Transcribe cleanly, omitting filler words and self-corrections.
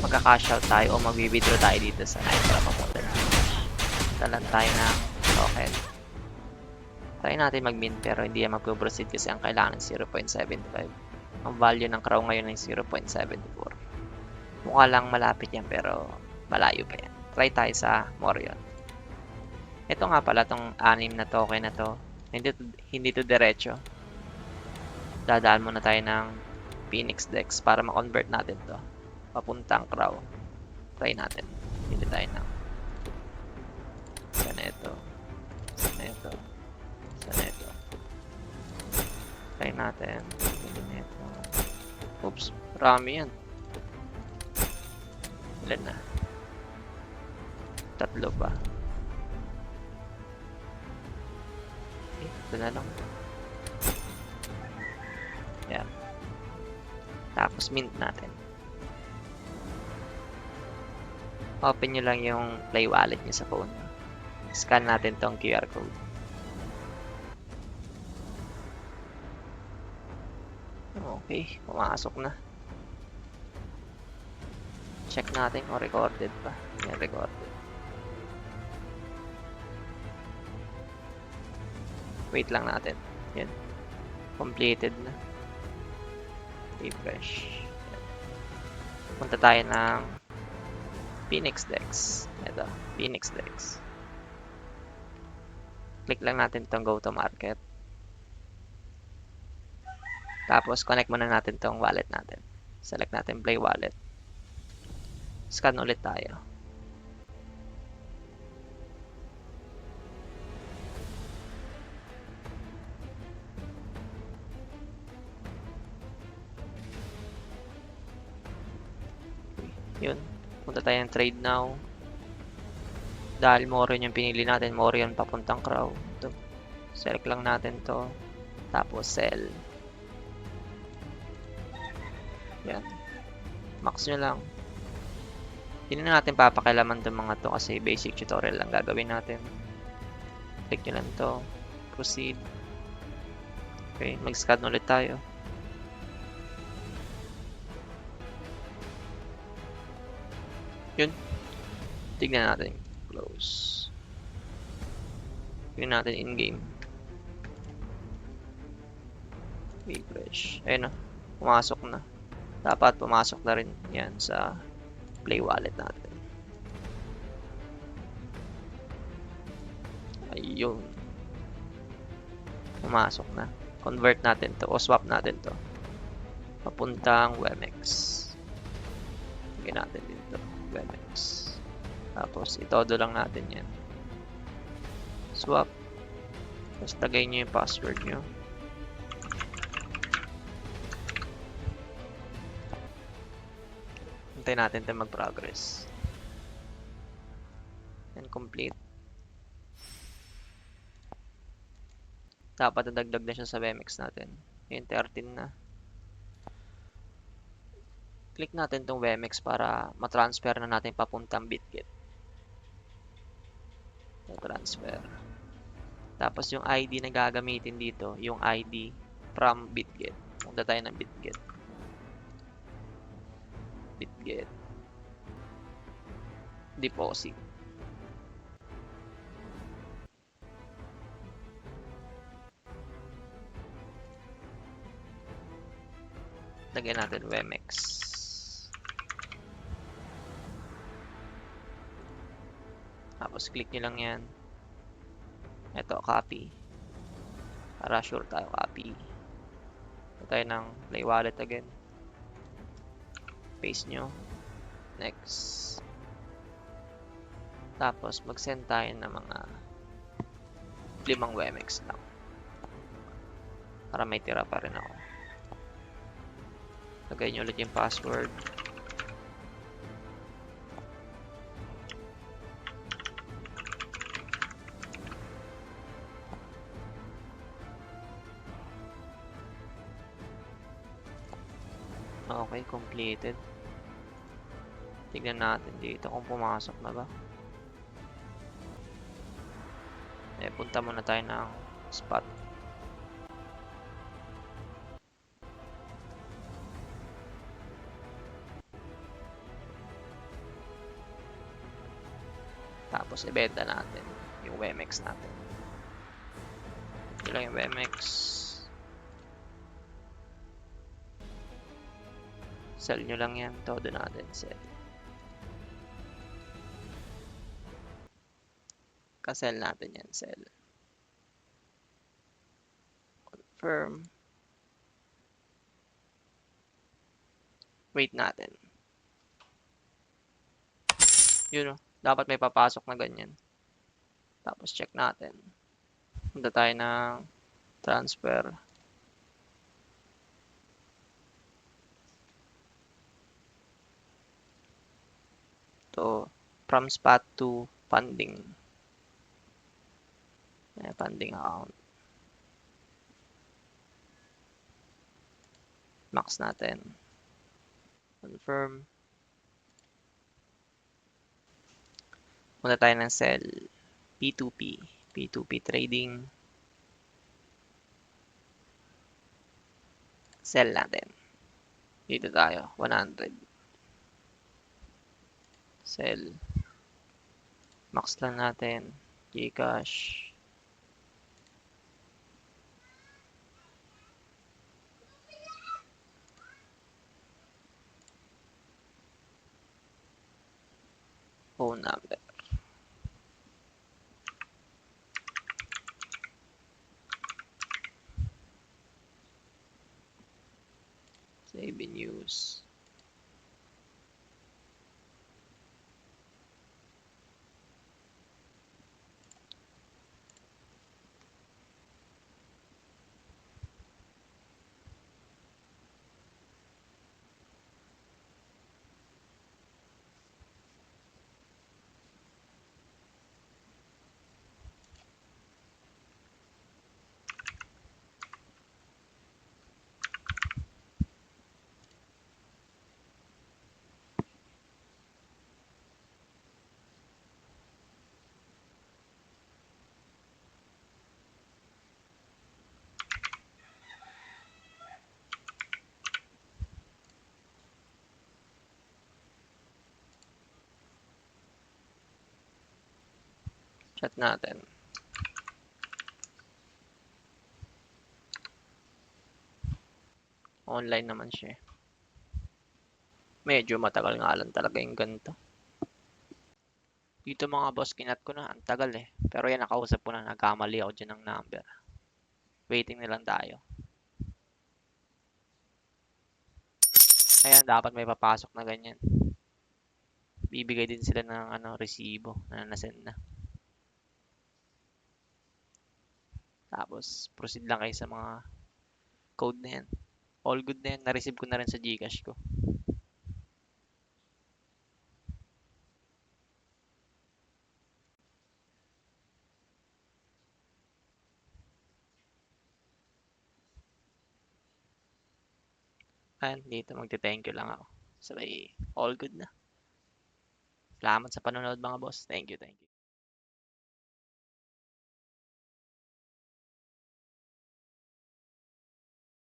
magka-cash out tayo o mag-withdraw tayo dito sa Nitro Promoter. Talan tayo ng token. Try natin mag-mint pero hindi yan mag-proceed kasi ang kailangan ng 0.75. Ang value ng crow ngayon ay 0.74. Mukha lang malapit yan pero malayo pa yan. Try tayo sa Morion. Ito nga pala tong 6 na token na to. Hindi to diretso. Dadaan muna tayo ng Phoenix Dex para ma-convert natin to. Papuntang crow. Try natin. Hindi tayo ng sana ito. Sana ito. Sana ito. Try natin. Hindi na ito. Oops. Marami yan. Ilan na? 3 pa. Ito na lang. Yan. Tapos mint natin. Open nyo lang yung Play Wallet nyo sa phone. Scan natin tong QR code. Okay, pumasok na. Check natin kung recorded pa. Yan, recorded. Wait lang natin. Yan. Completed na. Refresh. Yan. Punta tayo ng Phoenix Dex. Ito, Phoenix Dex. Click lang natin itong Go to Market. Tapos, connect muna natin itong wallet natin. Select natin Play Wallet. Scan ulit tayo. Yun. Punta tayo ng Trade Now. Dahil Morion yung pinili natin, Morion papuntang crow. Ito. Select lang natin to. Tapos sell. Yan. Max nyo lang. Hindi na natin papakilaman itong mga to kasi basic tutorial lang gagawin natin. Click nyo lang to. Proceed. Okay, mag-scan ulit tayo. Yun. Tignan natin. Close. Tignan natin in-game. Refresh. Ayun na. Pumasok na. Dapat pumasok na rin yan sa Play Wallet natin. Ayun. Pumasok na. Convert natin to o swap natin to. Papuntang WMX. Tignan natin dito. WMX. Tapos itodo lang natin yan. Swap. Tapos lagay nyo yung password nyo. Hintayin natin ito mag-progress. And complete. Dapat nadagdag na siya sa WMX natin. Yung 13 na. Click natin itong WMX para matransfer na natin papuntang BitGet. Transfer. Tapos yung ID na gagamitin dito, yung ID from BitGet. Punta tayo ng BitGet. BitGet. Deposit. Lagyan natin WMX. Tapos click nyo lang yan. Ito, copy. Para sure tayo, copy. Ito tayo ng Play Wallet again. Paste nyo. Next. Tapos mag-send tayo ng mga 5 WMX lang. Para may tira pa rin ako. Lagay nyo ulit yung password. Okay, completed. Tignan natin dito kung pumasok na ba. Punta muna tayo ng spot. Tapos ibenta natin yung WMX natin. Yun lang yung WMX. Sell nyo lang yan. Todo natin sell. Ka-sell natin yan. Sell. Confirm. Wait natin. Yun o. Dapat may papasok na ganyan. Tapos check natin. Punta tayo ng transfer. To from spot to funding. Funding account. Max natin. Confirm. Punta tayo ng sell. P2P. P2P trading. Sell natin. Dito tayo. 100. Sell. Max lang natin. Gcash. Phone number. Save in use. Chat natin. Online naman siya. Medyo matagal nga lang talaga yung ganito. Dito mga boss, kinat ko na. Ang tagal eh. Pero yan, nakausap ko na. Nagkamali ako dyan ng number. Waiting na lang tayo. Ayan, dapat may papasok na ganyan. Bibigay din sila ng resibo na nasend na. Tapos, proceed lang kayo sa mga code na yan. All good na yan. Na-receive ko na rin sa Gcash ko. Ayan, dito magte-thank you lang ako. Sabay, all good na. Salamat sa panonood mga boss. Thank you, thank you.